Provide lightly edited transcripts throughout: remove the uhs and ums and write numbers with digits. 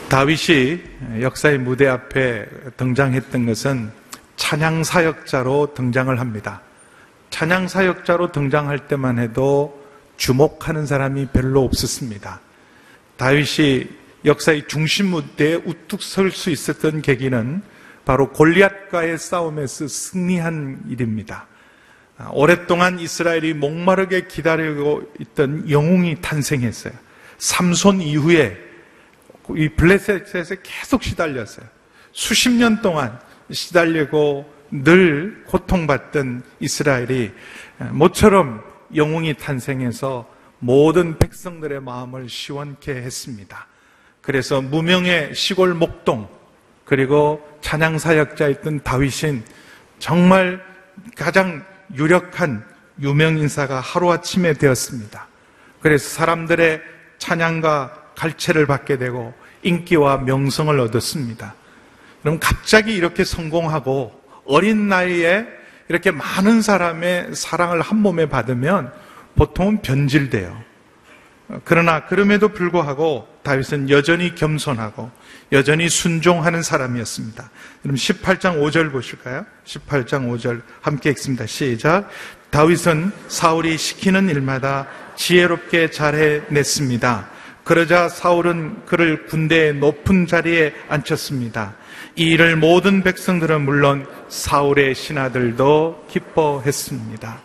다윗이 역사의 무대 앞에 등장했던 것은 찬양사역자로 등장을 합니다. 찬양사역자로 등장할 때만 해도 주목하는 사람이 별로 없었습니다. 다윗이 역사의 중심 무대에 우뚝 설 수 있었던 계기는 바로 골리앗과의 싸움에서 승리한 일입니다. 오랫동안 이스라엘이 목마르게 기다리고 있던 영웅이 탄생했어요. 삼손 이후에 이 블레셋에 계속 시달렸어요. 수십 년 동안 시달리고 늘 고통받던 이스라엘이 모처럼 영웅이 탄생해서 모든 백성들의 마음을 시원케 했습니다. 그래서 무명의 시골 목동, 그리고 찬양사역자였던 다윗은 정말 가장 유력한 유명인사가 하루아침에 되었습니다. 그래서 사람들의 찬양과 갈채를 받게 되고 인기와 명성을 얻었습니다. 그럼 갑자기 이렇게 성공하고 어린 나이에 이렇게 많은 사람의 사랑을 한 몸에 받으면 보통은 변질돼요. 그러나 그럼에도 불구하고 다윗은 여전히 겸손하고 여전히 순종하는 사람이었습니다. 그럼 18장 5절 보실까요? 18장 5절 함께 읽습니다. 시작. 다윗은 사울이 시키는 일마다 지혜롭게 잘해냈습니다. 그러자 사울은 그를 군대의 높은 자리에 앉혔습니다. 이 일을 모든 백성들은 물론 사울의 신하들도 기뻐했습니다.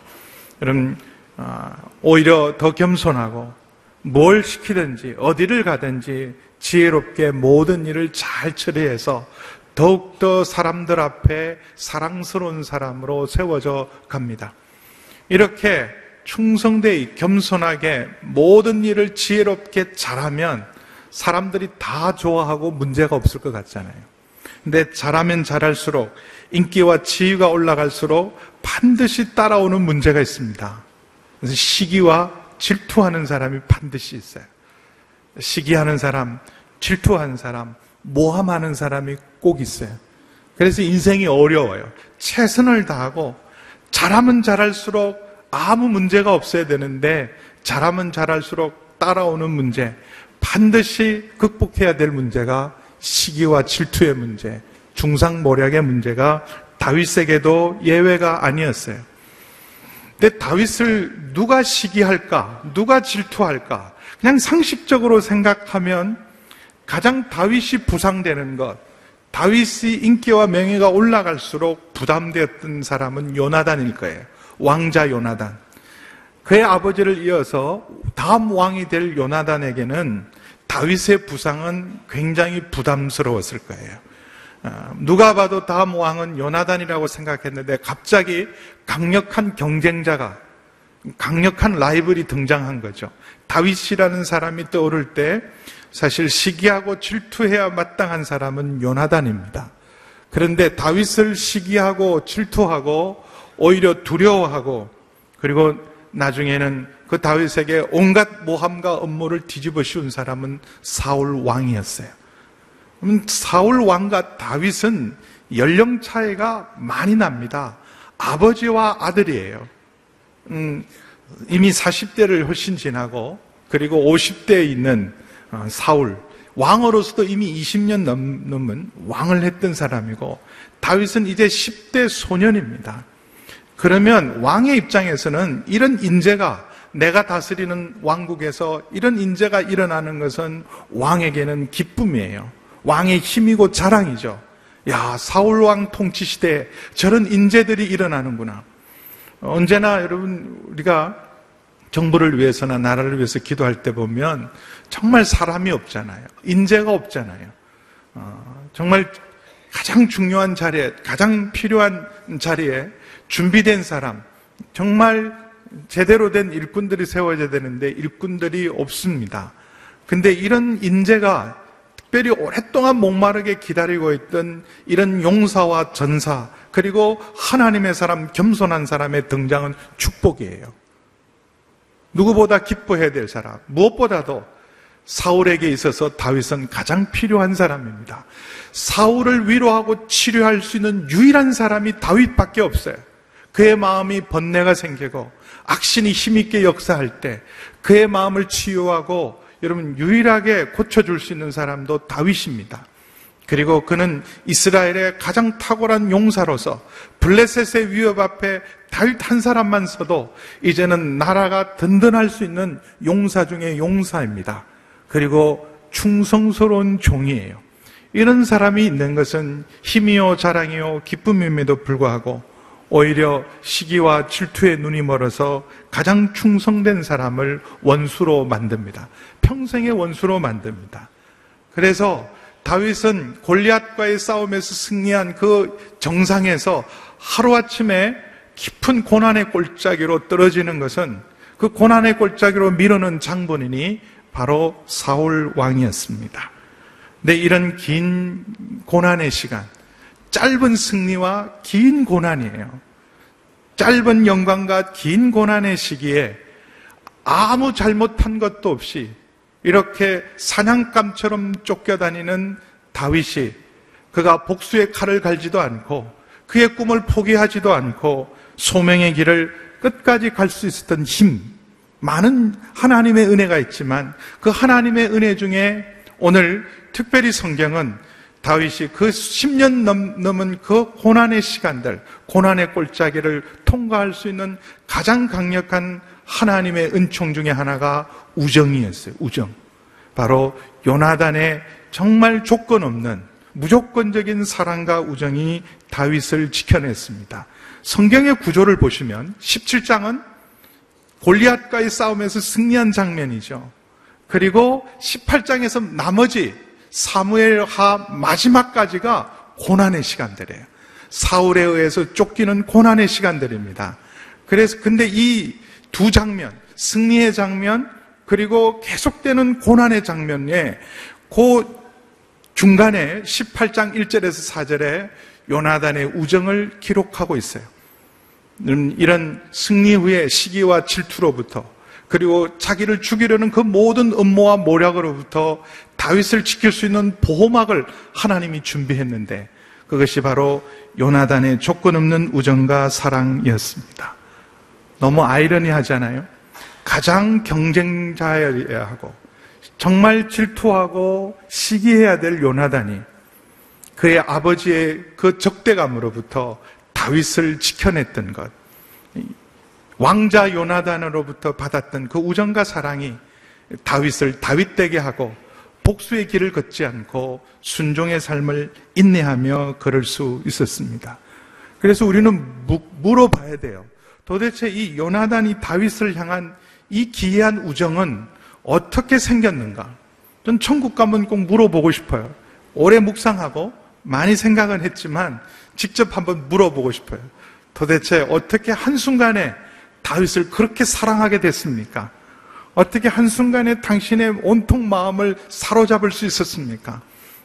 그럼 오히려 더 겸손하고 뭘 시키든지 어디를 가든지 지혜롭게 모든 일을 잘 처리해서 더욱더 사람들 앞에 사랑스러운 사람으로 세워져 갑니다. 이렇게 충성되이 겸손하게 모든 일을 지혜롭게 잘하면 사람들이 다 좋아하고 문제가 없을 것 같잖아요. 근데 잘하면 잘할수록 인기와 지위가 올라갈수록 반드시 따라오는 문제가 있습니다. 그래서 시기와 질투하는 사람이 반드시 있어요. 시기하는 사람, 질투하는 사람, 모함하는 사람이 꼭 있어요. 그래서 인생이 어려워요. 최선을 다하고 잘하면 잘할수록 아무 문제가 없어야 되는데 잘하면 잘할수록 따라오는 문제, 반드시 극복해야 될 문제가 시기와 질투의 문제, 중상모략의 문제가 다윗에게도 예외가 아니었어요. 근데 다윗을 누가 시기할까? 누가 질투할까? 그냥 상식적으로 생각하면 가장 다윗이 부상되는 것, 다윗이 인기와 명예가 올라갈수록 부담되었던 사람은 요나단일 거예요. 왕자 요나단. 그의 아버지를 이어서 다음 왕이 될 요나단에게는 다윗의 부상은 굉장히 부담스러웠을 거예요. 누가 봐도 다음 왕은 요나단이라고 생각했는데 갑자기 강력한 경쟁자가, 강력한 라이벌이 등장한 거죠. 다윗이라는 사람이 떠오를 때 사실 시기하고 질투해야 마땅한 사람은 요나단입니다. 그런데 다윗을 시기하고 질투하고 오히려 두려워하고 그리고 나중에는 그 다윗에게 온갖 모함과 음모를 뒤집어 씌운 사람은 사울 왕이었어요. 사울 왕과 다윗은 연령 차이가 많이 납니다. 아버지와 아들이에요. 이미 40대를 훨씬 지나고 그리고 50대에 있는 사울, 왕으로서도 이미 20년 넘은 왕을 했던 사람이고 다윗은 이제 10대 소년입니다. 그러면 왕의 입장에서는 이런 인재가, 내가 다스리는 왕국에서 이런 인재가 일어나는 것은 왕에게는 기쁨이에요. 왕의 힘이고 자랑이죠. 야, 사울왕 통치 시대에 저런 인재들이 일어나는구나. 언제나 여러분, 우리가 정부를 위해서나 나라를 위해서 기도할 때 보면 정말 사람이 없잖아요. 인재가 없잖아요. 정말 가장 중요한 자리에, 가장 필요한 자리에 준비된 사람, 정말 제대로 된 일꾼들이 세워져야 되는데 일꾼들이 없습니다. 근데 이런 인재가 특별히 오랫동안 목마르게 기다리고 있던 이런 용사와 전사, 그리고 하나님의 사람, 겸손한 사람의 등장은 축복이에요. 누구보다 기뻐해야 될 사람, 무엇보다도 사울에게 있어서 다윗은 가장 필요한 사람입니다. 사울을 위로하고 치료할 수 있는 유일한 사람이 다윗밖에 없어요. 그의 마음이 번뇌가 생기고 악신이 힘있게 역사할 때 그의 마음을 치유하고 여러분 유일하게 고쳐줄 수 있는 사람도 다윗입니다. 그리고 그는 이스라엘의 가장 탁월한 용사로서 블레셋의 위협 앞에 다윗 한 사람만 서도 이제는 나라가 든든할 수 있는 용사 중에 용사입니다. 그리고 충성스러운 종이에요. 이런 사람이 있는 것은 힘이요 자랑이요 기쁨임에도 불구하고 오히려 시기와 질투에 눈이 멀어서 가장 충성된 사람을 원수로 만듭니다. 평생의 원수로 만듭니다. 그래서 다윗은 골리앗과의 싸움에서 승리한 그 정상에서 하루아침에 깊은 고난의 골짜기로 떨어지는 것은 그 고난의 골짜기로 밀어넣은 장본인이 바로 사울 왕이었습니다. 근데 이런 긴 고난의 시간, 짧은 승리와 긴 고난이에요. 짧은 영광과 긴 고난의 시기에 아무 잘못한 것도 없이 이렇게 사냥감처럼 쫓겨다니는 다윗이 그가 복수의 칼을 갈지도 않고 그의 꿈을 포기하지도 않고 소명의 길을 끝까지 갈 수 있었던 힘, 많은 하나님의 은혜가 있지만 그 하나님의 은혜 중에 오늘 특별히 성경은 다윗이 그 10년 넘은 그 고난의 시간들, 고난의 골짜기를 통과할 수 있는 가장 강력한 하나님의 은총 중에 하나가 우정이었어요. 우정. 바로 요나단의 정말 조건 없는 무조건적인 사랑과 우정이 다윗을 지켜냈습니다. 성경의 구조를 보시면 17장은 골리앗과의 싸움에서 승리한 장면이죠. 그리고 18장에서 나머지 사무엘하 마지막까지가 고난의 시간들이에요. 사울에 의해서 쫓기는 고난의 시간들입니다. 그래서 근데 이 두 장면, 승리의 장면 그리고 계속되는 고난의 장면에 그 중간에 18장 1절에서 4절에 요나단의 우정을 기록하고 있어요. 이런 승리 후의 시기와 질투로부터 그리고 자기를 죽이려는 그 모든 음모와 모략으로부터 다윗을 지킬 수 있는 보호막을 하나님이 준비했는데 그것이 바로 요나단의 조건 없는 우정과 사랑이었습니다. 너무 아이러니하잖아요. 가장 경쟁자여야 하고 정말 질투하고 시기해야 될 요나단이 그의 아버지의 그 적대감으로부터 다윗을 지켜냈던 것, 왕자 요나단으로부터 받았던 그 우정과 사랑이 다윗을 다윗되게 하고 복수의 길을 걷지 않고 순종의 삶을 인내하며 걸을 수 있었습니다. 그래서 우리는 물어봐야 돼요. 도대체 이 요나단이 다윗을 향한 이 기이한 우정은 어떻게 생겼는가? 전 천국 가면 꼭 물어보고 싶어요. 오래 묵상하고 많이 생각은 했지만 직접 한번 물어보고 싶어요. 도대체 어떻게 한순간에 다윗을 그렇게 사랑하게 됐습니까? 어떻게 한순간에 당신의 온통 마음을 사로잡을 수 있었습니까?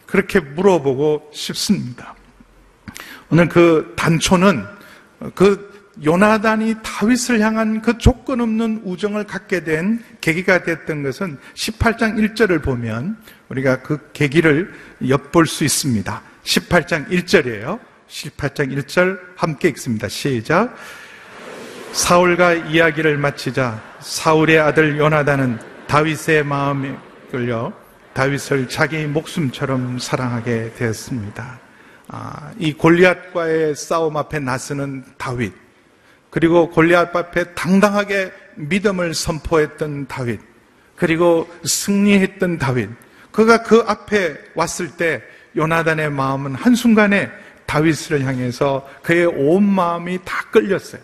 그렇게 물어보고 싶습니다. 오늘 그 단초는 그 요나단이 다윗을 향한 그 조건 없는 우정을 갖게 된 계기가 됐던 것은 18장 1절을 보면 우리가 그 계기를 엿볼 수 있습니다. 18장 1절이에요. 18장 1절 함께 읽습니다. 시작. 사울과 이야기를 마치자 사울의 아들 요나단은 다윗의 마음에 끌려 다윗을 자기 목숨처럼 사랑하게 되었습니다. 이 골리앗과의 싸움 앞에 나서는 다윗, 그리고 골리앗 앞에 당당하게 믿음을 선포했던 다윗, 그리고 승리했던 다윗, 그가 그 앞에 왔을 때 요나단의 마음은 한순간에 다윗을 향해서 그의 온 마음이 다 끌렸어요.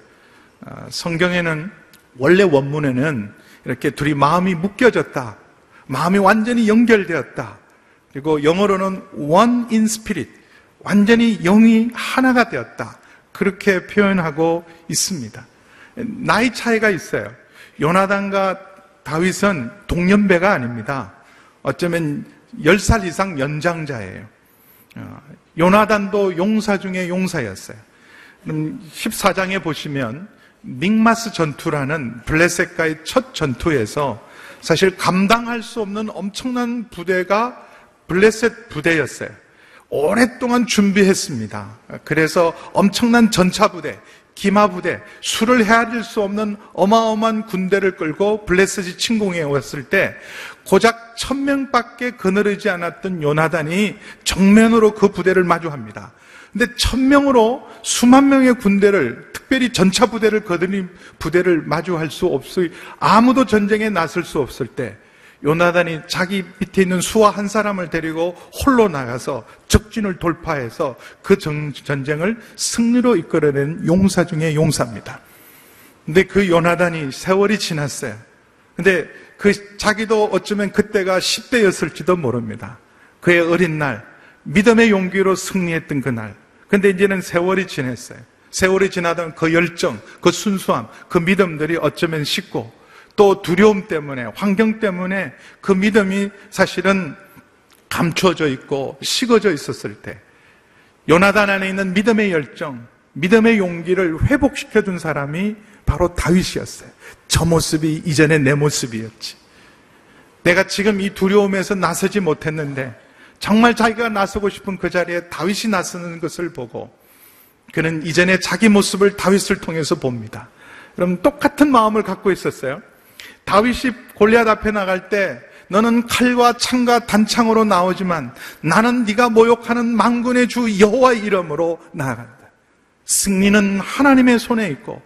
성경에는 원래 원문에는 이렇게 둘이 마음이 묶여졌다, 마음이 완전히 연결되었다, 그리고 영어로는 one in spirit, 완전히 영이 하나가 되었다, 그렇게 표현하고 있습니다. 나이 차이가 있어요. 요나단과 다윗은 동년배가 아닙니다. 어쩌면 10살 이상 연장자예요. 요나단도 용사 중에 용사였어요. 14장에 보시면 믹마스 전투라는 블레셋과의 첫 전투에서 사실 감당할 수 없는 엄청난 부대가 블레셋 부대였어요. 오랫동안 준비했습니다. 그래서 엄청난 전차부대, 기마부대, 수를 헤아릴 수 없는 어마어마한 군대를 끌고 블레셋이 침공해 왔을 때 고작 1000명밖에 거느리지 않았던 요나단이 정면으로 그 부대를 마주합니다. 근데 1000명으로 수만 명의 군대를, 특별히 전차 부대를 거느린 부대를 마주할 수 없이 아무도 전쟁에 나설 수 없을 때 요나단이 자기 밑에 있는 수하 한 사람을 데리고 홀로 나가서 적진을 돌파해서 그 전쟁을 승리로 이끌어낸 용사 중에 용사입니다. 근데 그 요나단이 세월이 지났어요. 근데 자기도 어쩌면 그때가 10대였을지도 모릅니다. 그의 어린 날, 믿음의 용기로 승리했던 그날. 근데 이제는 세월이 지났어요. 세월이 지나던 그 열정, 그 순수함, 그 믿음들이 어쩌면 식고 또 두려움 때문에, 환경 때문에 그 믿음이 사실은 감춰져 있고 식어져 있었을 때 요나단 안에 있는 믿음의 열정, 믿음의 용기를 회복시켜준 사람이 바로 다윗이었어요. 저 모습이 이전에 내 모습이었지. 내가 지금 이 두려움에서 나서지 못했는데 정말 자기가 나서고 싶은 그 자리에 다윗이 나서는 것을 보고 그는 이전에 자기 모습을 다윗을 통해서 봅니다. 그럼 똑같은 마음을 갖고 있었어요. 다윗이 골리앗 앞에 나갈 때 너는 칼과 창과 단창으로 나오지만 나는 네가 모욕하는 만군의 주 여호와의 이름으로 나아간다. 승리는 하나님의 손에 있고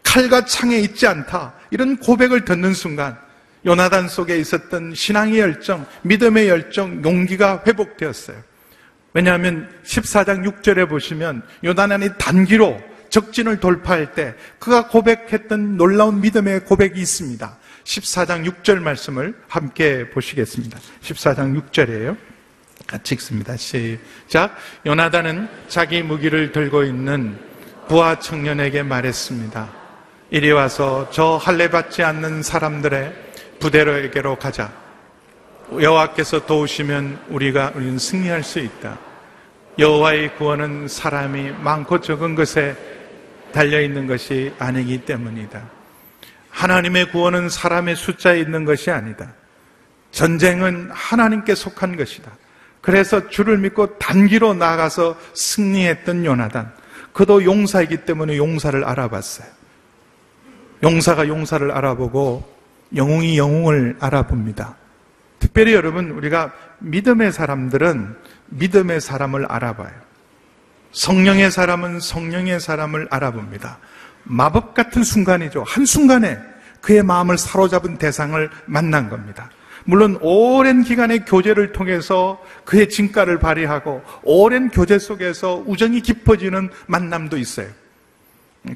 칼과 창에 있지 않다. 이런 고백을 듣는 순간 요나단 속에 있었던 신앙의 열정, 믿음의 열정, 용기가 회복되었어요. 왜냐하면 14장 6절에 보시면 요나단이 단기로 적진을 돌파할 때 그가 고백했던 놀라운 믿음의 고백이 있습니다. 14장 6절 말씀을 함께 보시겠습니다. 14장 6절이에요. 같이 읽습니다. 시작. 요나단은 자기 무기를 들고 있는 부하 청년에게 말했습니다. 이리 와서 저 할례 받지 않는 사람들의 부대로에게로 가자. 여호와께서 도우시면 우리는 승리할 수 있다. 여호와의 구원은 사람이 많고 적은 것에 달려있는 것이 아니기 때문이다. 하나님의 구원은 사람의 숫자에 있는 것이 아니다. 전쟁은 하나님께 속한 것이다. 그래서 주를 믿고 단기로 나가서 승리했던 요나단, 그도 용사이기 때문에 용사를 알아봤어요. 용사가 용사를 알아보고 영웅이 영웅을 알아봅니다. 특별히 여러분, 우리가 믿음의 사람들은 믿음의 사람을 알아봐요. 성령의 사람은 성령의 사람을 알아봅니다. 마법 같은 순간이죠. 한순간에 그의 마음을 사로잡은 대상을 만난 겁니다. 물론 오랜 기간의 교제를 통해서 그의 진가를 발휘하고 오랜 교제 속에서 우정이 깊어지는 만남도 있어요.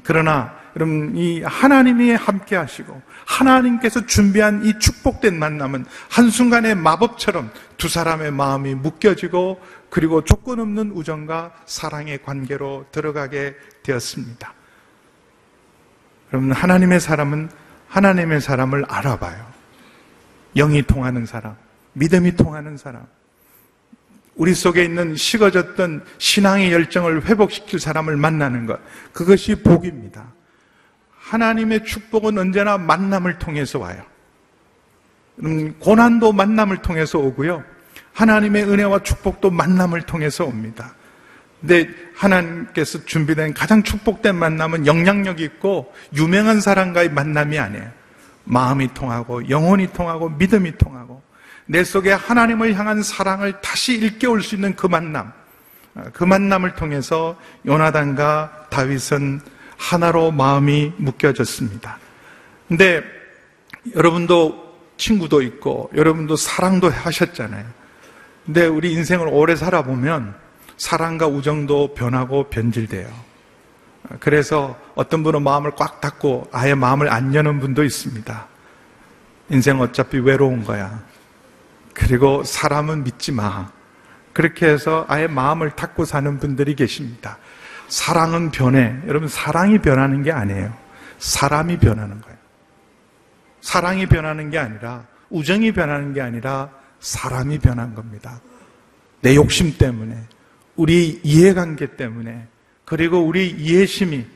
그러나 여러분, 이 하나님이 함께 하시고 하나님께서 준비한 이 축복된 만남은 한순간의 마법처럼 두 사람의 마음이 묶여지고 그리고 조건 없는 우정과 사랑의 관계로 들어가게 되었습니다. 여러분, 하나님의 사람은 하나님의 사람을 알아봐요. 영이 통하는 사람, 믿음이 통하는 사람, 우리 속에 있는 식어졌던 신앙의 열정을 회복시킬 사람을 만나는 것, 그것이 복입니다. 하나님의 축복은 언제나 만남을 통해서 와요. 고난도 만남을 통해서 오고요, 하나님의 은혜와 축복도 만남을 통해서 옵니다. 근데 하나님께서 준비된 가장 축복된 만남은 영향력 있고 유명한 사람과의 만남이 아니에요. 마음이 통하고 영혼이 통하고 믿음이 통하고 내 속에 하나님을 향한 사랑을 다시 일깨울 수 있는 그 만남, 그 만남을 통해서 요나단과 다윗은 하나로 마음이 묶여졌습니다. 근데 여러분도 친구도 있고 여러분도 사랑도 하셨잖아요. 근데 우리 인생을 오래 살아보면 사랑과 우정도 변하고 변질돼요. 그래서 어떤 분은 마음을 꽉 닫고 아예 마음을 안 여는 분도 있습니다. 인생 어차피 외로운 거야. 그리고 사람은 믿지 마. 그렇게 해서 아예 마음을 닫고 사는 분들이 계십니다. 사랑은 변해. 여러분, 사랑이 변하는 게 아니에요. 사람이 변하는 거예요. 사랑이 변하는 게 아니라, 우정이 변하는 게 아니라 사람이 변한 겁니다. 내 욕심 때문에, 우리 이해관계 때문에, 그리고 우리 이기심이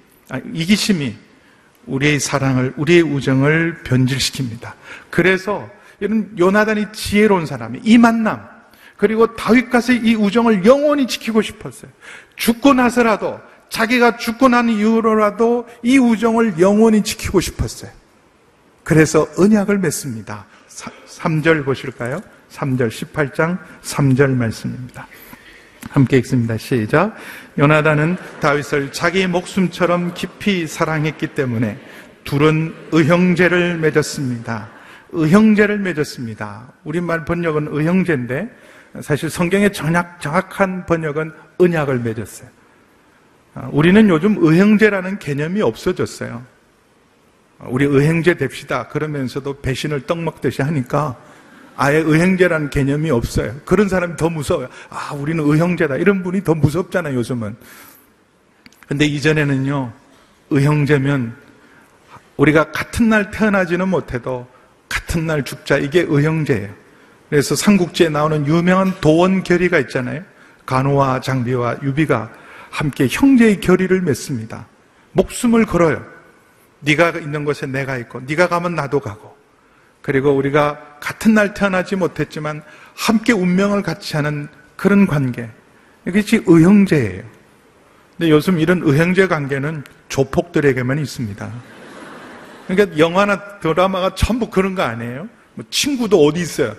우리의 사랑을, 우리의 우정을 변질시킵니다. 그래서 이런 요나단이 지혜로운 사람이 이 만남, 그리고 다윗과의 이 우정을 영원히 지키고 싶었어요. 죽고 나서라도, 자기가 죽고 난 이후로라도 이 우정을 영원히 지키고 싶었어요. 그래서 언약을 맺습니다. 3절 보실까요? 3절, 18장 3절 말씀입니다. 함께 읽습니다. 시작. 요나단은 다윗을 자기 목숨처럼 깊이 사랑했기 때문에 둘은 의형제를 맺었습니다. 의형제를 맺었습니다. 우리말 번역은 의형제인데 사실 성경의 정확한 번역은 언약을 맺었어요. 우리는 요즘 의형제라는 개념이 없어졌어요. 우리 의형제 됩시다 그러면서도 배신을 떡 먹듯이 하니까 아예 의형제라는 개념이 없어요. 그런 사람이 더 무서워요. 아, 우리는 의형제다. 이런 분이 더 무섭잖아요, 요즘은. 근데 이전에는요, 의형제면 우리가 같은 날 태어나지는 못해도 같은 날 죽자. 이게 의형제예요. 그래서 삼국지에 나오는 유명한 도원 결의가 있잖아요. 간호와 장비와 유비가 함께 형제의 결의를 맺습니다. 목숨을 걸어요. 네가 있는 곳에 내가 있고 네가 가면 나도 가고, 그리고 우리가 같은 날 태어나지 못했지만 함께 운명을 같이 하는 그런 관계, 이것이 의형제예요. 근데 요즘 이런 의형제 관계는 조폭들에게만 있습니다. 그러니까 영화나 드라마가 전부 그런 거 아니에요? 뭐 친구도 어디 있어요?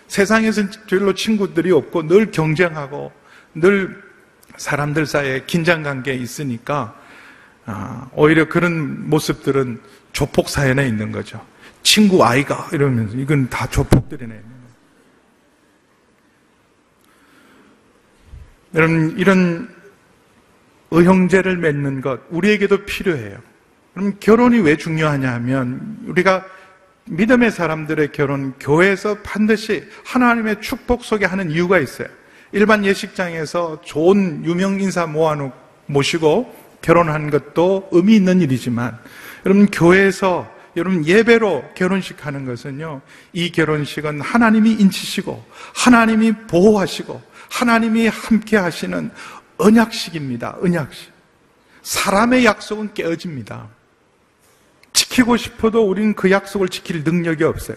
세상에서는 별로 친구들이 없고 늘 경쟁하고 늘 사람들 사이에 긴장관계에 있으니까 오히려 그런 모습들은 조폭 사연에 있는 거죠. 친구 아이가 이러면서 이건 다 조폭들이네. 여러분, 이런 의형제를 맺는 것 우리에게도 필요해요. 그럼 결혼이 왜 중요하냐 하면 우리가 믿음의 사람들의 결혼, 교회에서 반드시 하나님의 축복 속에 하는 이유가 있어요. 일반 예식장에서 좋은 유명 인사 모시고 결혼한 것도 의미 있는 일이지만, 여러분 교회에서 여러분 예배로 결혼식 하는 것은요, 이 결혼식은 하나님이 인치시고 하나님이 보호하시고 하나님이 함께 하시는 언약식입니다. 언약식. 사람의 약속은 깨어집니다. 지키고 싶어도 우리는 그 약속을 지킬 능력이 없어요.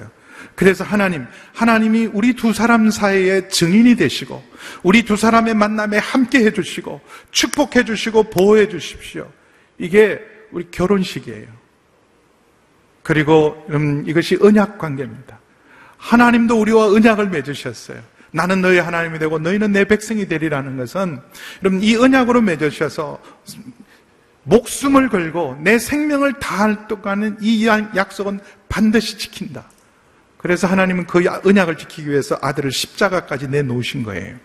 그래서 하나님이 우리 두 사람 사이의 증인이 되시고 우리 두 사람의 만남에 함께 해주시고 축복해 주시고 보호해 주십시오. 이게 우리 결혼식이에요. 그리고 이것이 언약 관계입니다. 하나님도 우리와 언약을 맺으셨어요. 나는 너희 하나님이 되고 너희는 내 백성이 되리라는 것은, 여러분, 이 언약으로 맺으셔서 목숨을 걸고 내 생명을 다할 동안은 이 약속은 반드시 지킨다. 그래서 하나님은 그 언약을 지키기 위해서 아들을 십자가까지 내놓으신 거예요.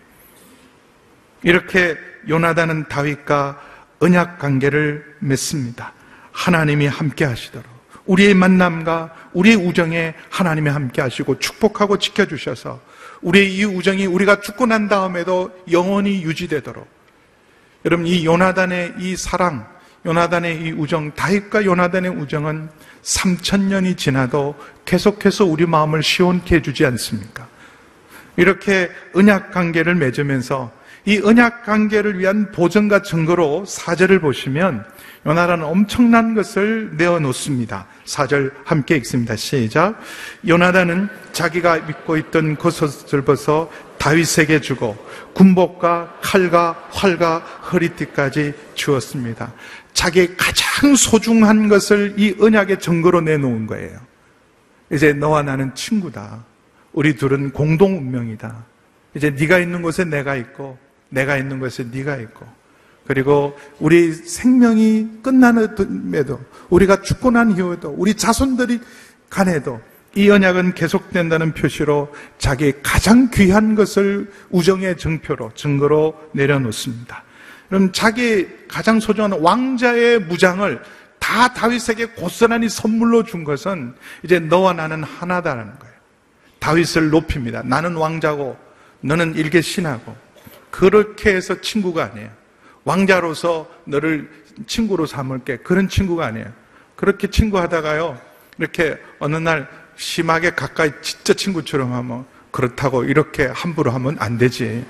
이렇게 요나단은 다윗과 언약 관계를 맺습니다. 하나님이 함께 하시도록, 우리의 만남과 우리의 우정에 하나님이 함께 하시고 축복하고 지켜주셔서 우리의 이 우정이 우리가 죽고 난 다음에도 영원히 유지되도록. 여러분, 이 요나단의 이 사랑, 요나단의 이 우정, 다윗과 요나단의 우정은 3000년이 지나도 계속해서 우리 마음을 시원케 해주지 않습니까? 이렇게 언약 관계를 맺으면서 이 언약 관계를 위한 보증과 증거로 4절을 보시면 요나단은 엄청난 것을 내어놓습니다. 4절 함께 읽습니다. 시작. 요나단은 자기가 입고 있던 겉옷을 벗어 다윗에게 주고 군복과 칼과 활과 허리띠까지 주었습니다. 자기의 가장 소중한 것을 이 언약의 증거로 내놓은 거예요. 이제 너와 나는 친구다. 우리 둘은 공동 운명이다. 이제 네가 있는 곳에 내가 있고 내가 있는 곳에 네가 있고, 그리고 우리 생명이 끝나는에도, 우리가 죽고 난 이후에도, 우리 자손들이 간에도 이 언약은 계속된다는 표시로 자기의 가장 귀한 것을 우정의 증거로 내려놓습니다. 그럼 자기 가장 소중한 왕자의 무장을 다 다윗에게 고스란히 선물로 준 것은 이제 너와 나는 하나다라는 거예요. 다윗을 높입니다. 나는 왕자고 너는 일개 신하고. 그렇게 해서 친구가 아니에요. 왕자로서 너를 친구로 삼을게, 그런 친구가 아니에요. 그렇게 친구하다가요, 이렇게 어느 날 심하게 가까이 진짜 친구처럼 하면, 그렇다고 이렇게 함부로 하면 안 되지.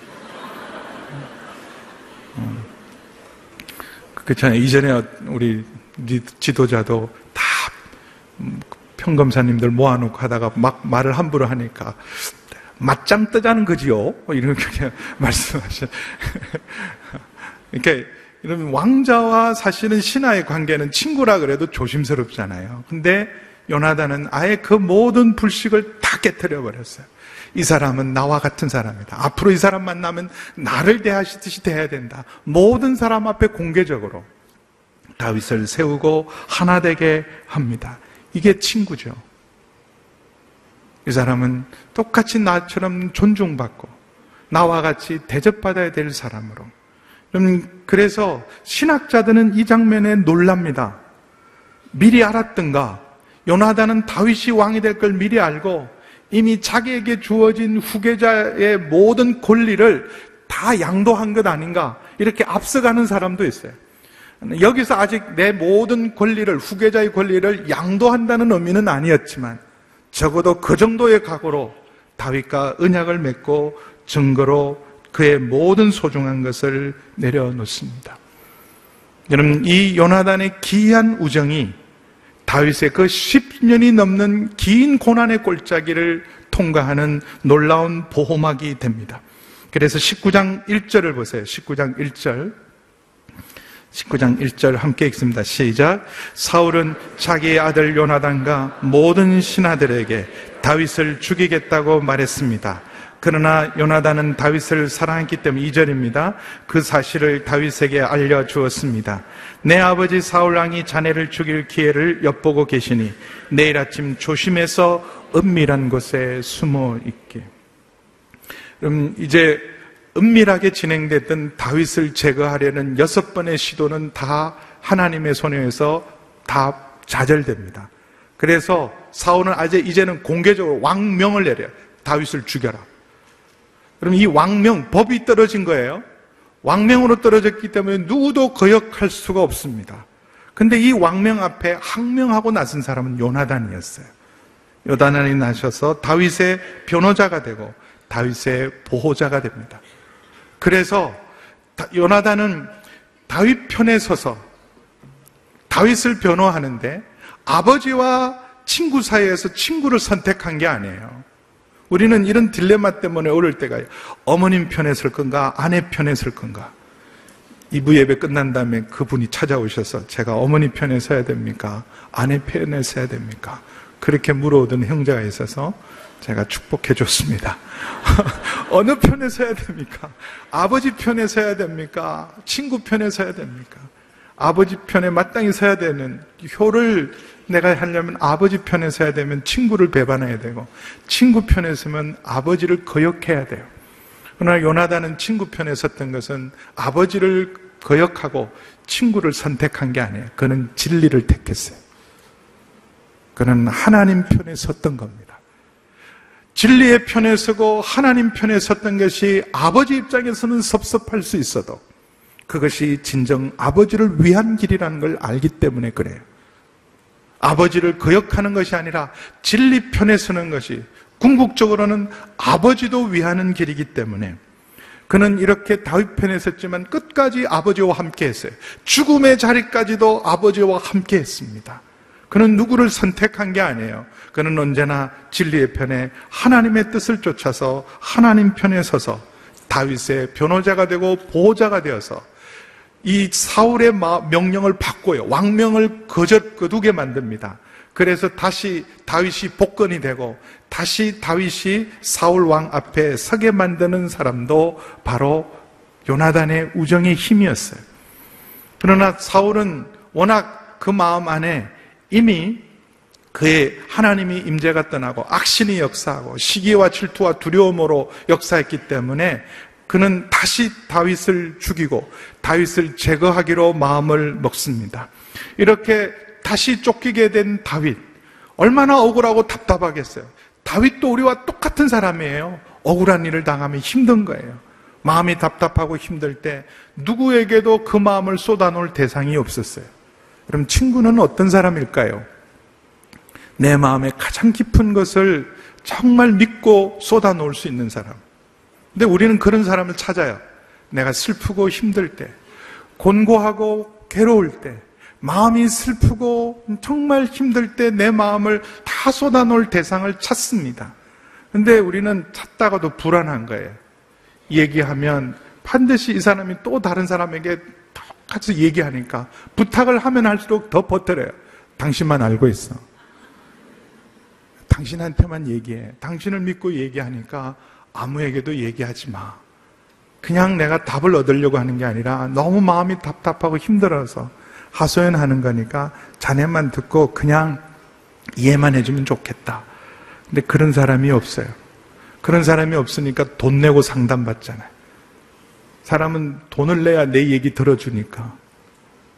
그렇잖아요. 이전에 우리 지도자도 다 평검사님들 모아놓고 하다가 막 말을 함부로 하니까 맞짱 뜨자는 거지요? 이렇게 그냥 말씀하셔. 이렇게, 이러면 왕자와 사실은 신하의 관계는 친구라 그래도 조심스럽잖아요. 근데 요나단은 아예 그 모든 불식을 다 깨뜨려 버렸어요. 이 사람은 나와 같은 사람이다. 앞으로 이 사람 만나면 나를 대하시듯이 대해야 된다. 모든 사람 앞에 공개적으로 다윗을 세우고 하나 되게 합니다. 이게 친구죠. 이 사람은 똑같이 나처럼 존중받고 나와 같이 대접받아야 될 사람으로. 그래서 신학자들은 이 장면에 놀랍니다. 미리 알았던가? 요나단은 다윗이 왕이 될 걸 미리 알고 이미 자기에게 주어진 후계자의 모든 권리를 다 양도한 것 아닌가? 이렇게 앞서가는 사람도 있어요. 여기서 아직 내 모든 권리를, 후계자의 권리를 양도한다는 의미는 아니었지만 적어도 그 정도의 각오로 다윗과 언약을 맺고 증거로 그의 모든 소중한 것을 내려놓습니다. 여러분, 이 요나단의 기이한 우정이 다윗의 그 10년이 넘는 긴 고난의 골짜기를 통과하는 놀라운 보호막이 됩니다. 그래서 19장 1절을 보세요. 19장 1절 함께 읽습니다. 시작. 사울은 자기의 아들 요나단과 모든 신하들에게 다윗을 죽이겠다고 말했습니다. 그러나 요나단은 다윗을 사랑했기 때문에 2절입니다. 그 사실을 다윗에게 알려주었습니다. 내 아버지 사울왕이 자네를 죽일 기회를 엿보고 계시니 내일 아침 조심해서 은밀한 곳에 숨어 있게. 그럼 이제 은밀하게 진행됐던 다윗을 제거하려는 6번의 시도는 다 하나님의 손에서 다 좌절됩니다. 그래서 사울은 이제는 공개적으로 왕명을 내려요. 다윗을 죽여라. 그럼 이 왕명, 법이 떨어진 거예요. 왕명으로 떨어졌기 때문에 누구도 거역할 수가 없습니다. 근데 이 왕명 앞에 항명하고 나선 사람은 요나단이었어요. 요나단이 나셔서 다윗의 변호자가 되고 다윗의 보호자가 됩니다. 그래서 요나단은 다윗 편에 서서 다윗을 변호하는데 아버지와 친구 사이에서 친구를 선택한 게 아니에요. 우리는 이런 딜레마 때문에 어려울 때가 어머님 편에 설 건가 아내 편에 설 건가. 2부 예배 끝난 다음에 그분이 찾아오셔서 제가 어머니 편에 서야 됩니까? 아내 편에 서야 됩니까? 그렇게 물어오던 형제가 있어서 제가 축복해 줬습니다. 어느 편에 서야 됩니까? 아버지 편에 서야 됩니까? 친구 편에 서야 됩니까? 아버지 편에 마땅히 서야 되는 효를 내가 하려면 아버지 편에 서야 되면 친구를 배반해야 되고 친구 편에 서면 아버지를 거역해야 돼요. 그러나 요나단은 친구 편에 섰던 것은 아버지를 거역하고 친구를 선택한 게 아니에요. 그는 진리를 택했어요. 그는 하나님 편에 섰던 겁니다. 진리의 편에 서고 하나님 편에 섰던 것이 아버지 입장에서는 섭섭할 수 있어도 그것이 진정 아버지를 위한 길이라는 걸 알기 때문에 그래요. 아버지를 거역하는 것이 아니라 진리 편에 서는 것이 궁극적으로는 아버지도 위하는 길이기 때문에 그는 이렇게 다윗 편에 섰지만 끝까지 아버지와 함께 했어요. 죽음의 자리까지도 아버지와 함께 했습니다. 그는 누구를 선택한 게 아니에요. 그는 언제나 진리의 편에 하나님의 뜻을 쫓아서 하나님 편에 서서 다윗의 변호자가 되고 보호자가 되어서 이 사울의 명령을 바꿔요. 왕명을 거두게 만듭니다. 그래서 다시 다윗이 복권이 되고 다시 다윗이 사울 왕 앞에 서게 만드는 사람도 바로 요나단의 우정의 힘이었어요. 그러나 사울은 워낙 그 마음 안에 이미 그의 하나님이 임재가 떠나고 악신이 역사하고 시기와 질투와 두려움으로 역사했기 때문에 그는 다시 다윗을 죽이고 다윗을 제거하기로 마음을 먹습니다. 이렇게 다시 쫓기게 된 다윗, 얼마나 억울하고 답답하겠어요. 다윗도 우리와 똑같은 사람이에요. 억울한 일을 당하면 힘든 거예요. 마음이 답답하고 힘들 때 누구에게도 그 마음을 쏟아놓을 대상이 없었어요. 그럼 친구는 어떤 사람일까요? 내 마음에 가장 깊은 것을 정말 믿고 쏟아놓을 수 있는 사람. 근데 우리는 그런 사람을 찾아요. 내가 슬프고 힘들 때, 곤고하고 괴로울 때, 마음이 슬프고 정말 힘들 때 내 마음을 다 쏟아놓을 대상을 찾습니다. 근데 우리는 찾다가도 불안한 거예요. 얘기하면 반드시 이 사람이 또 다른 사람에게 똑같이 얘기하니까 부탁을 하면 할수록 더 버텨요. 당신만 알고 있어. 당신한테만 얘기해. 당신을 믿고 얘기하니까 아무에게도 얘기하지 마. 그냥 내가 답을 얻으려고 하는 게 아니라 너무 마음이 답답하고 힘들어서 하소연하는 거니까 자네만 듣고 그냥 이해만 해주면 좋겠다. 근데 그런 사람이 없어요. 그런 사람이 없으니까 돈 내고 상담받잖아요. 사람은 돈을 내야 내 얘기 들어주니까.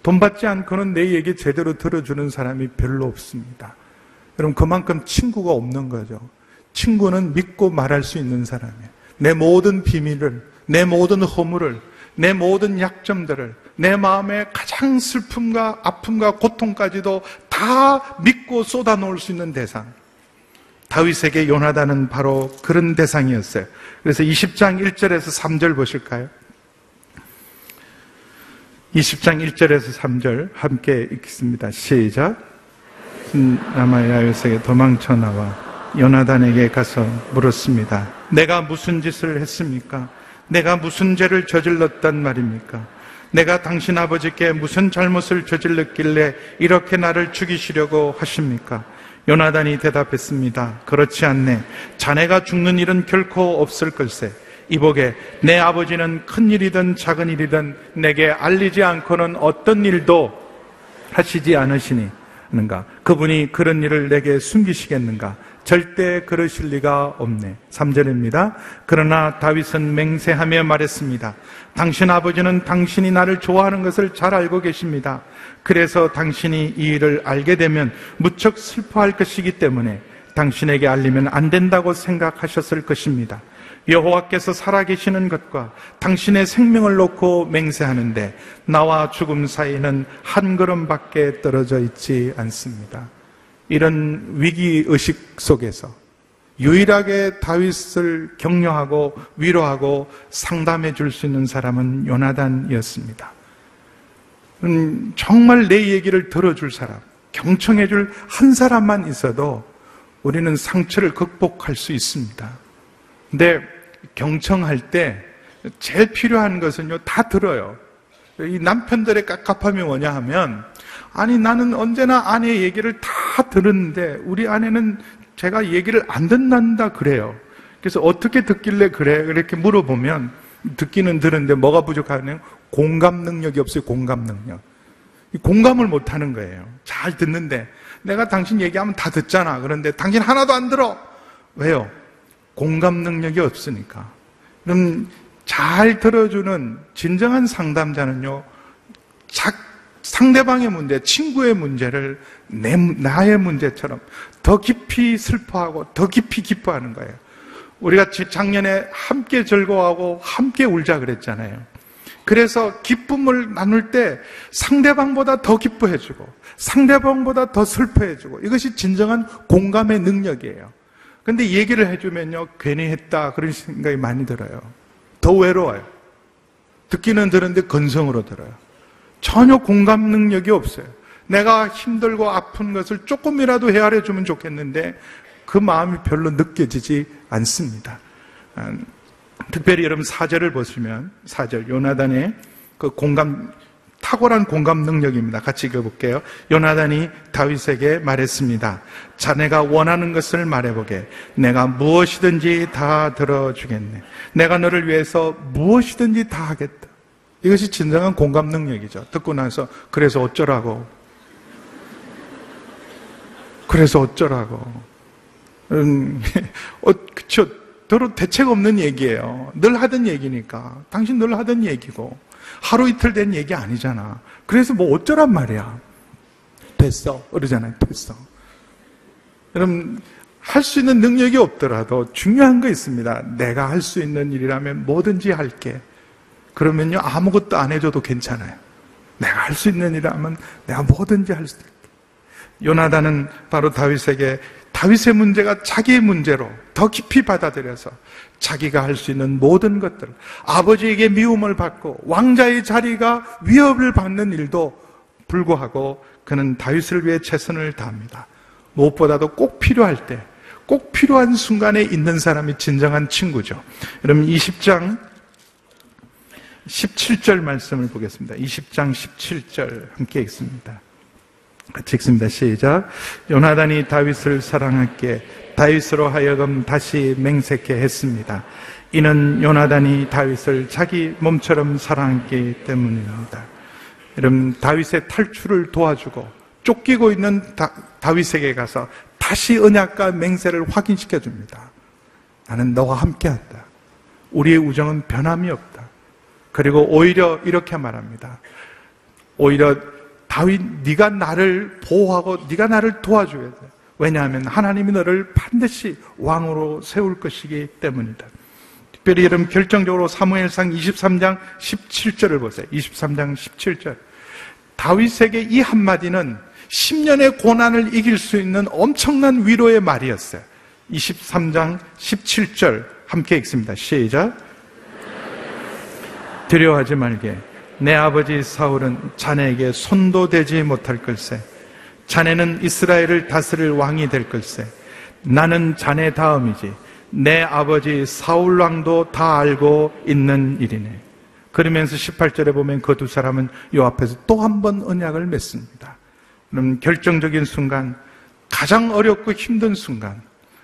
돈 받지 않고는 내 얘기 제대로 들어주는 사람이 별로 없습니다. 여러분, 그만큼 친구가 없는 거죠. 친구는 믿고 말할 수 있는 사람이에요. 내 모든 비밀을, 내 모든 허물을, 내 모든 약점들을, 내 마음의 가장 슬픔과 아픔과 고통까지도 다 믿고 쏟아놓을 수 있는 대상. 다윗에게 요나단은 바로 그런 대상이었어요. 그래서 20장 1절에서 3절 보실까요? 20장 1절에서 3절 함께 읽겠습니다. 시작. 라마야에게 도망쳐 나와 요나단에게 가서 물었습니다. 내가 무슨 짓을 했습니까? 내가 무슨 죄를 저질렀단 말입니까? 내가 당신 아버지께 무슨 잘못을 저질렀길래 이렇게 나를 죽이시려고 하십니까? 요나단이 대답했습니다. 그렇지 않네. 자네가 죽는 일은 결코 없을 걸세. 이보게, 내 아버지는 큰 일이든 작은 일이든 내게 알리지 않고는 어떤 일도 하시지 않으시는가? 그분이 그런 일을 내게 숨기시겠는가? 절대 그러실 리가 없네. 3절입니다. 그러나 다윗은 맹세하며 말했습니다. 당신 아버지는 당신이 나를 좋아하는 것을 잘 알고 계십니다. 그래서 당신이 이 일을 알게 되면 무척 슬퍼할 것이기 때문에 당신에게 알리면 안 된다고 생각하셨을 것입니다. 여호와께서 살아계시는 것과 당신의 생명을 놓고 맹세하는데 나와 죽음 사이는 한 걸음밖에 떨어져 있지 않습니다. 이런 위기의식 속에서 유일하게 다윗을 격려하고 위로하고 상담해 줄 수 있는 사람은 요나단이었습니다. 정말 내 얘기를 들어줄 사람, 경청해 줄 한 사람만 있어도 우리는 상처를 극복할 수 있습니다. 근데 경청할 때 제일 필요한 것은요, 다 들어요. 이 남편들의 깝깝함이 뭐냐 하면, 아니 나는 언제나 아내의 얘기를 다 들었는데 우리 아내는 제가 얘기를 안 듣는다 그래요. 그래서 어떻게 듣길래 그래? 이렇게 물어보면 듣기는 들었는데 뭐가 부족하냐면 공감 능력이 없어요. 공감 능력. 공감을 못하는 거예요. 잘 듣는데 내가 당신 얘기하면 다 듣잖아. 그런데 당신 하나도 안 들어. 왜요? 공감 능력이 없으니까. 그럼 잘 들어주는 진정한 상담자는요, 상대방의 문제, 친구의 문제를 나의 문제처럼 더 깊이 슬퍼하고 더 깊이 기뻐하는 거예요. 우리가 작년에 함께 즐거워하고 함께 울자 그랬잖아요. 그래서 기쁨을 나눌 때 상대방보다 더 기뻐해주고 상대방보다 더 슬퍼해주고, 이것이 진정한 공감의 능력이에요. 근데 얘기를 해주면요, 괜히 했다 그런 생각이 많이 들어요. 더 외로워요. 듣기는 들었는데 건성으로 들어요. 전혀 공감 능력이 없어요. 내가 힘들고 아픈 것을 조금이라도 헤아려 주면 좋겠는데 그 마음이 별로 느껴지지 않습니다. 특별히 여러분 4절을 보시면, 4절 요나단의 그 탁월한 공감 능력입니다. 같이 읽어볼게요. 요나단이 다윗에게 말했습니다. 자네가 원하는 것을 말해보게. 내가 무엇이든지 다 들어주겠네. 내가 너를 위해서 무엇이든지 다 하겠다. 이것이 진정한 공감 능력이죠. 듣고 나서 그래서 어쩌라고. 그래서 어쩌라고. 그쵸. 더러 대책 없는 얘기예요. 늘 하던 얘기니까. 당신 늘 하던 얘기고 하루 이틀 된 얘기 아니잖아. 그래서 뭐 어쩌란 말이야. 됐어. 그러잖아요. 됐어. 여러분, 할 수 있는 능력이 없더라도 중요한 거 있습니다. 내가 할 수 있는 일이라면 뭐든지 할게. 그러면요, 아무것도 안 해줘도 괜찮아요. 내가 할 수 있는 일이라면 내가 뭐든지 할 수 있게. 요나단은 바로 다윗에게 다윗의 문제가 자기의 문제로 더 깊이 받아들여서 자기가 할 수 있는 모든 것들, 아버지에게 미움을 받고 왕자의 자리가 위협을 받는 일도 불구하고 그는 다윗을 위해 최선을 다합니다. 무엇보다도 꼭 필요할 때, 꼭 필요한 순간에 있는 사람이 진정한 친구죠. 여러분 20장 17절 말씀을 보겠습니다. 20장 17절 함께 읽습니다. 같이 읽습니다. 시작. 요나단이 다윗을 사랑하기에 다윗으로 하여금 다시 맹세케 했습니다. 이는 요나단이 다윗을 자기 몸처럼 사랑했기 때문입니다. 여러분, 다윗의 탈출을 도와주고 쫓기고 있는 다윗에게 가서 다시 언약과 맹세를 확인시켜 줍니다. 나는 너와 함께한다. 우리의 우정은 변함이 없다. 그리고 오히려 이렇게 말합니다. 오히려 다윗, 네가 나를 보호하고 네가 나를 도와줘야 돼. 왜냐하면 하나님이 너를 반드시 왕으로 세울 것이기 때문이다. 특별히 여러분, 결정적으로 사무엘상 23장 17절을 보세요. 23장 17절. 다윗에게 이 한마디는 10년의 고난을 이길 수 있는 엄청난 위로의 말이었어요. 23장 17절 함께 읽습니다. 시작. 두려워하지 말게. 내 아버지 사울은 자네에게 손도 대지 못할 걸세. 자네는 이스라엘을 다스릴 왕이 될 걸세. 나는 자네 다음이지. 내 아버지 사울 왕도 다 알고 있는 일이네. 그러면서 18절에 보면 그 두 사람은 요 앞에서 또 한 번 언약을 맺습니다. 그럼 결정적인 순간, 가장 어렵고 힘든 순간,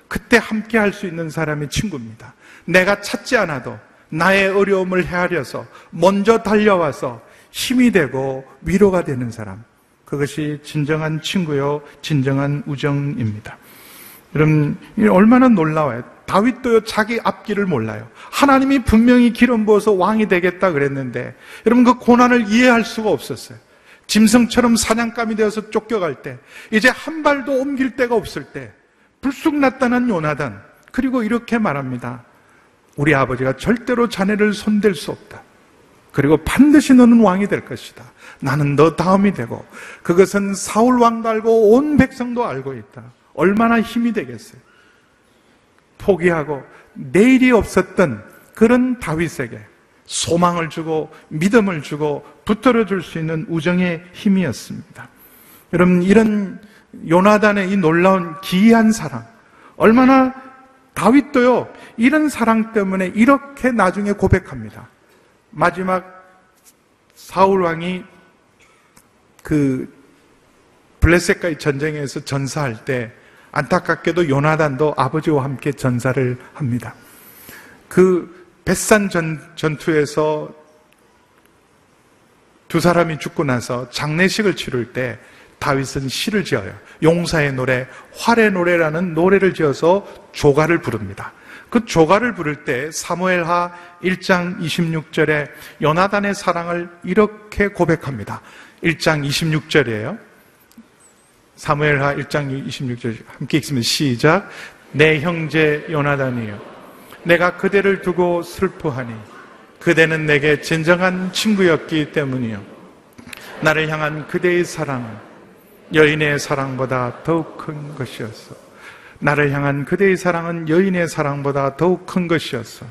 그때 함께 할 수 있는 사람이 친구입니다. 내가 찾지 않아도 나의 어려움을 헤아려서 먼저 달려와서 힘이 되고 위로가 되는 사람, 그것이 진정한 친구요, 진정한 우정입니다. 여러분, 얼마나 놀라워요. 다윗도요, 자기 앞길을 몰라요. 하나님이 분명히 기름 부어서 왕이 되겠다 그랬는데, 여러분, 그 고난을 이해할 수가 없었어요. 짐승처럼 사냥감이 되어서 쫓겨갈 때, 이제 한 발도 옮길 데가 없을 때, 불쑥 나타난 요나단, 그리고 이렇게 말합니다. 우리 아버지가 절대로 자네를 손댈 수 없다. 그리고 반드시 너는 왕이 될 것이다. 나는 너 다음이 되고, 그것은 사울 왕도 알고 온 백성도 알고 있다. 얼마나 힘이 되겠어요. 포기하고 내일이 없었던 그런 다윗에게 소망을 주고 믿음을 주고 붙들어 줄 수 있는 우정의 힘이었습니다. 여러분, 이런 요나단의 이 놀라운 기이한 사랑, 얼마나 다윗도요, 이런 사랑 때문에 이렇게 나중에 고백합니다. 마지막 사울 왕이 그 블레셋과의 전쟁에서 전사할 때 안타깝게도 요나단도 아버지와 함께 전사를 합니다. 그 벳산 전투에서 두 사람이 죽고 나서 장례식을 치를 때 다윗은 시를 지어요. 용사의 노래, 활의 노래라는 노래를 지어서 조가를 부릅니다. 그 조가를 부를 때 사무엘하 1장 26절에 요나단의 사랑을 이렇게 고백합니다. 1장 26절이에요. 사무엘하 1장 26절 함께 읽으면 시작. 내 형제 요나단이여, 내가 그대를 두고 슬퍼하니 그대는 내게 진정한 친구였기 때문이요. 나를 향한 그대의 사랑은 여인의 사랑보다 더욱 큰 것이었어. 나를 향한 그대의 사랑은 여인의 사랑보다 더욱 큰 것이었어.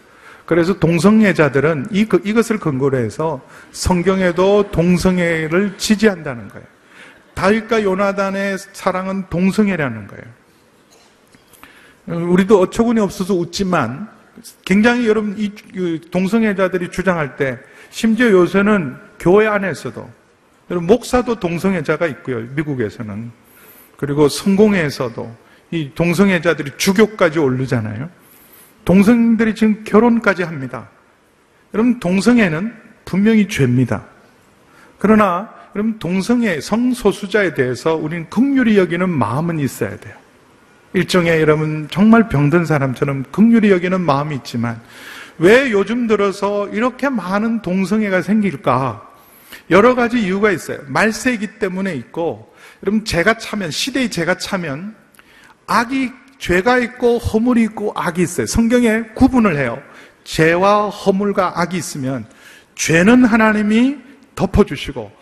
그래서 동성애자들은 이것을 근거로 해서 성경에도 동성애를 지지한다는 거예요. 다윗과 요나단의 사랑은 동성애라는 거예요. 우리도 어처구니 없어서 웃지만 굉장히 여러분, 이 동성애자들이 주장할 때 심지어 요새는 교회 안에서도 여러분, 목사도 동성애자가 있고요, 미국에서는. 그리고 성공회에서도 이 동성애자들이 주교까지 오르잖아요. 동성들이 지금 결혼까지 합니다. 여러분, 동성애는 분명히 죄입니다. 그러나 여러분, 동성애, 성소수자에 대해서 우리는 긍휼히 여기는 마음은 있어야 돼요. 일종의 여러분, 정말 병든 사람처럼 긍휼히 여기는 마음이 있지만 왜 요즘 들어서 이렇게 많은 동성애가 생길까? 여러 가지 이유가 있어요. 말세이기 때문에 있고, 여러분, 시대의 죄가 차면 죄가 있고 허물이 있고 악이 있어요. 성경에 구분을 해요. 죄와 허물과 악이 있으면 죄는 하나님이 덮어주시고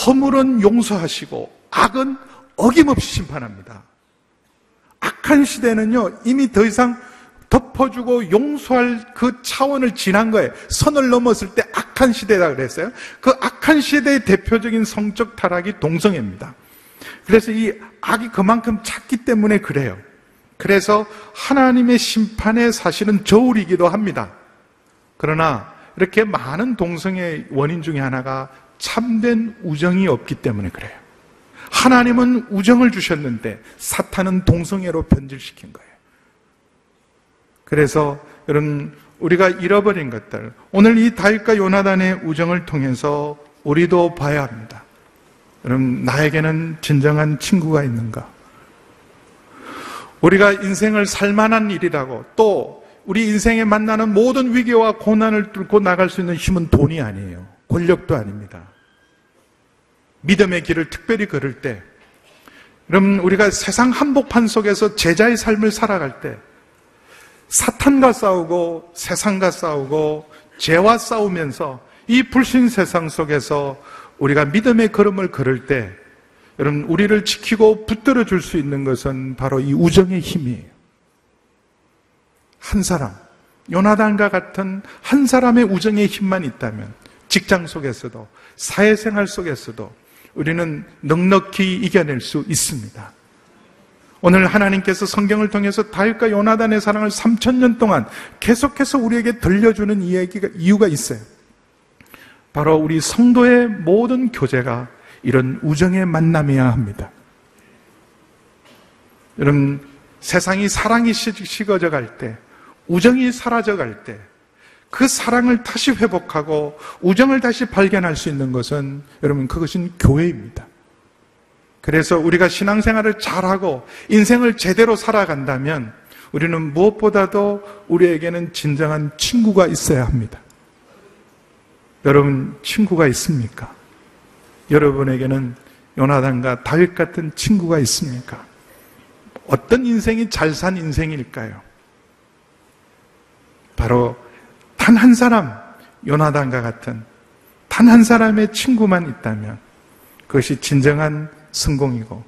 허물은 용서하시고 악은 어김없이 심판합니다. 악한 시대는요, 이미 더 이상 덮어주고 용서할 그 차원을 지난 거예요. 선을 넘었을 때 악한 시대다 그랬어요. 그 악한 시대의 대표적인 성적 타락이 동성애입니다. 그래서 이 악이 그만큼 찼기 때문에 그래요. 그래서 하나님의 심판의 사실은 저울이기도 합니다. 그러나 이렇게 많은 동성애의 원인 중에 하나가 참된 우정이 없기 때문에 그래요. 하나님은 우정을 주셨는데 사탄은 동성애로 변질시킨 거예요. 그래서 여러분, 우리가 잃어버린 것들, 오늘 이 다윗과 요나단의 우정을 통해서 우리도 봐야 합니다. 여러분, 나에게는 진정한 친구가 있는가? 우리가 인생을 살만한 일이라고, 또 우리 인생에 만나는 모든 위기와 고난을 뚫고 나갈 수 있는 힘은 돈이 아니에요. 권력도 아닙니다. 믿음의 길을 특별히 걸을 때, 여러분, 우리가 세상 한복판 속에서 제자의 삶을 살아갈 때 사탄과 싸우고 세상과 싸우고 죄와 싸우면서 이 불신 세상 속에서 우리가 믿음의 걸음을 걸을 때, 여러분, 우리를 지키고 붙들어 줄 수 있는 것은 바로 이 우정의 힘이에요. 한 사람, 요나단과 같은 한 사람의 우정의 힘만 있다면 직장 속에서도 사회생활 속에서도 우리는 넉넉히 이겨낼 수 있습니다. 오늘 하나님께서 성경을 통해서 다윗과 요나단의 사랑을 3000년 동안 계속해서 우리에게 들려주는 이유가 있어요. 바로 우리 성도의 모든 교제가 이런 우정의 만남이어야 합니다. 여러분, 세상이 사랑이 식어져 갈 때, 우정이 사라져 갈 때, 그 사랑을 다시 회복하고 우정을 다시 발견할 수 있는 것은, 여러분, 그것은 교회입니다. 그래서 우리가 신앙생활을 잘하고 인생을 제대로 살아간다면 우리는 무엇보다도 우리에게는 진정한 친구가 있어야 합니다. 여러분, 친구가 있습니까? 여러분에게는 요나단과 다윗 같은 친구가 있습니까? 어떤 인생이 잘 산 인생일까요? 바로 단 한 사람, 요나단과 같은 단 한 사람의 친구만 있다면 그것이 진정한 성공이고,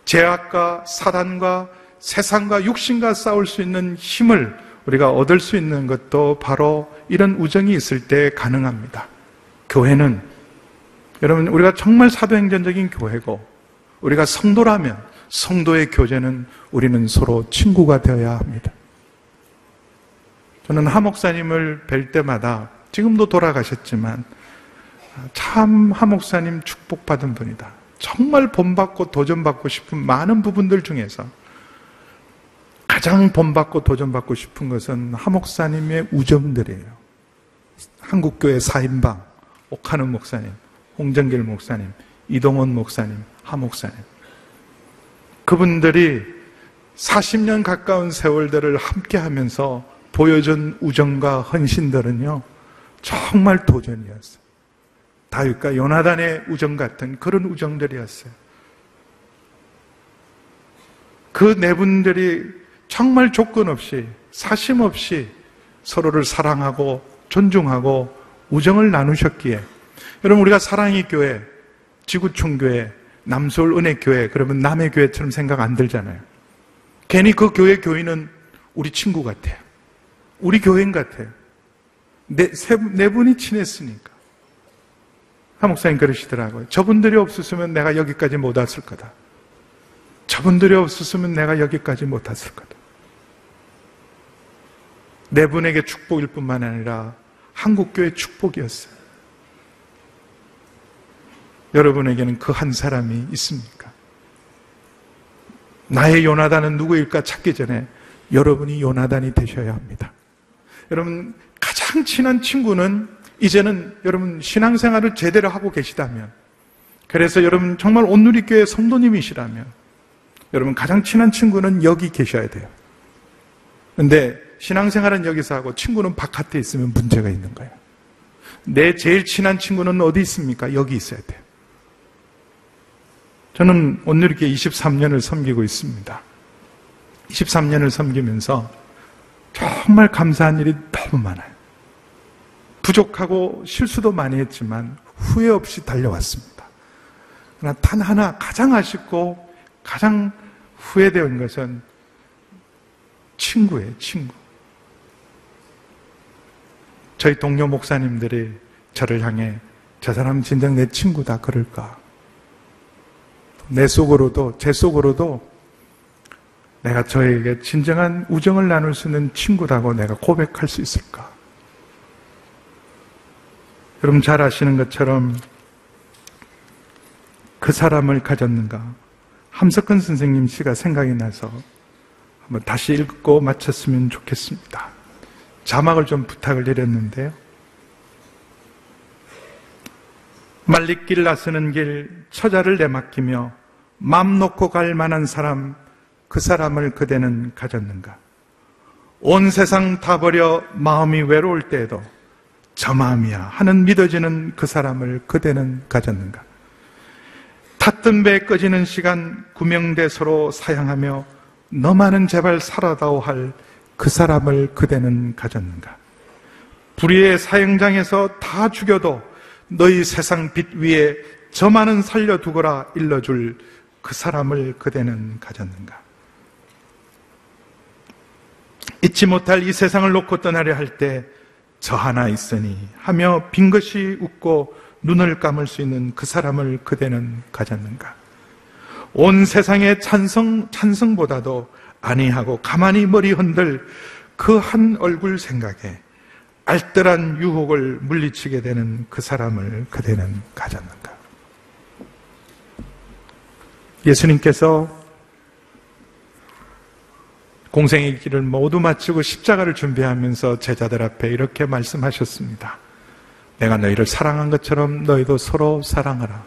죄악과 사단과 세상과 육신과 싸울 수 있는 힘을 우리가 얻을 수 있는 것도 바로 이런 우정이 있을 때 가능합니다. 교회는, 여러분, 우리가 정말 사도행전적인 교회고, 우리가 성도라면 성도의 교제는 우리는 서로 친구가 되어야 합니다. 저는 하 목사님을 뵐 때마다, 지금도 돌아가셨지만 참 하 목사님 축복받은 분이다, 정말 본받고 도전받고 싶은 많은 부분들 중에서 가장 본받고 도전받고 싶은 것은 하 목사님의 우정들이에요. 한국교회 4인방 옥하는 목사님, 홍정길 목사님, 이동원 목사님, 하 목사님, 그분들이 40년 가까운 세월들을 함께하면서 보여준 우정과 헌신들은요, 정말 도전이었어요. 다윗과 요나단의 우정 같은 그런 우정들이었어요. 그 네 분들이 정말 조건 없이, 사심 없이 서로를 사랑하고 존중하고 우정을 나누셨기에, 여러분, 우리가 사랑의 교회, 지구촌교회, 남서울 은혜교회, 그러면 남의 교회처럼 생각 안 들잖아요. 괜히 그 교회 교인은 우리 친구 같아요. 우리 교인 같아요. 네 분이 친했으니까. 하 목사님 그러시더라고요. 저분들이 없었으면 내가 여기까지 못 왔을 거다. 저분들이 없었으면 내가 여기까지 못 왔을 거다. 네 분에게 축복일 뿐만 아니라 한국교회 축복이었어요. 여러분에게는 그 한 사람이 있습니까? 나의 요나단은 누구일까 찾기 전에 여러분이 요나단이 되셔야 합니다. 여러분, 가장 친한 친구는, 이제는 여러분 신앙생활을 제대로 하고 계시다면, 그래서 여러분 정말 온누리교회 성도님이시라면, 여러분 가장 친한 친구는 여기 계셔야 돼요. 그런데 신앙생활은 여기서 하고 친구는 바깥에 있으면 문제가 있는 거예요. 내 제일 친한 친구는 어디 있습니까? 여기 있어야 돼요. 저는 온누리교회 23년을 섬기고 있습니다. 23년을 섬기면서 정말 감사한 일이 너무 많아요. 부족하고 실수도 많이 했지만 후회 없이 달려왔습니다. 그러나 단 하나 가장 아쉽고 가장 후회되는 것은 친구예요, 친구. 저희 동료 목사님들이 저를 향해 저 사람 진정 내 친구다 그럴까? 내 속으로도, 제 속으로도 내가 저에게 진정한 우정을 나눌 수 있는 친구라고 내가 고백할 수 있을까? 여러분 잘 아시는 것처럼 그 사람을 가졌는가? 함석헌 선생님 시가 생각이 나서 한번 다시 읽고 마쳤으면 좋겠습니다. 자막을 좀 부탁을 드렸는데요. 말리길 나서는 길 처자를 내맡기며 맘 놓고 갈 만한 사람, 그 사람을 그대는 가졌는가? 온 세상 다 버려 마음이 외로울 때에도 저 마음이야 하는 믿어지는 그 사람을 그대는 가졌는가? 탔던 배 꺼지는 시간 구명대 서로 사양하며 너만은 제발 살아다오 할 그 사람을 그대는 가졌는가? 불의의 사형장에서 다 죽여도 너희 세상 빛 위에 저만은 살려두거라 일러줄 그 사람을 그대는 가졌는가? 잊지 못할 이 세상을 놓고 떠나려 할 때 저 하나 있으니 하며 빈 것이 웃고 눈을 감을 수 있는 그 사람을 그대는 가졌는가? 온 세상의 찬성보다도 아니하고 가만히 머리 흔들 그 한 얼굴 생각에 알뜰한 유혹을 물리치게 되는 그 사람을 그대는 가졌는가? 예수님께서 공생의 길을 모두 마치고 십자가를 준비하면서 제자들 앞에 이렇게 말씀하셨습니다. 내가 너희를 사랑한 것처럼 너희도 서로 사랑하라.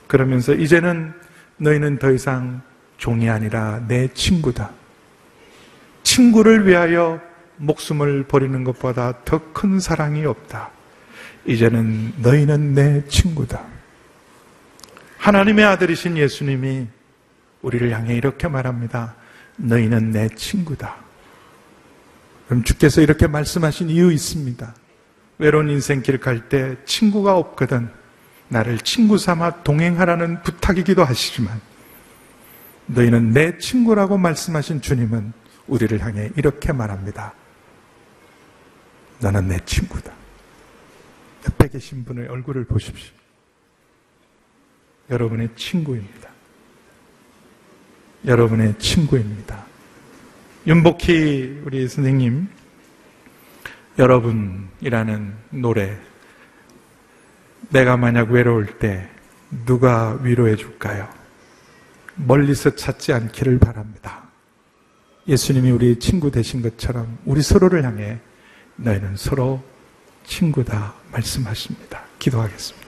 그러면서 이제는 너희는 더 이상 종이 아니라 내 친구다. 친구를 위하여 목숨을 버리는 것보다 더 큰 사랑이 없다. 이제는 너희는 내 친구다. 하나님의 아들이신 예수님이 우리를 향해 이렇게 말합니다. 너희는 내 친구다. 그럼 주께서 이렇게 말씀하신 이유 있습니다. 외로운 인생길 갈 때 친구가 없거든 나를 친구 삼아 동행하라는 부탁이기도 하시지만 너희는 내 친구라고 말씀하신 주님은 우리를 향해 이렇게 말합니다. 너는 내 친구다. 옆에 계신 분의 얼굴을 보십시오. 여러분의 친구입니다. 여러분의 친구입니다. 윤복희 우리 선생님 여러분이라는 노래, 내가 만약 외로울 때 누가 위로해 줄까요? 멀리서 찾지 않기를 바랍니다. 예수님이 우리 친구 되신 것처럼 우리 서로를 향해 너희는 서로 친구다 말씀하십니다. 기도하겠습니다.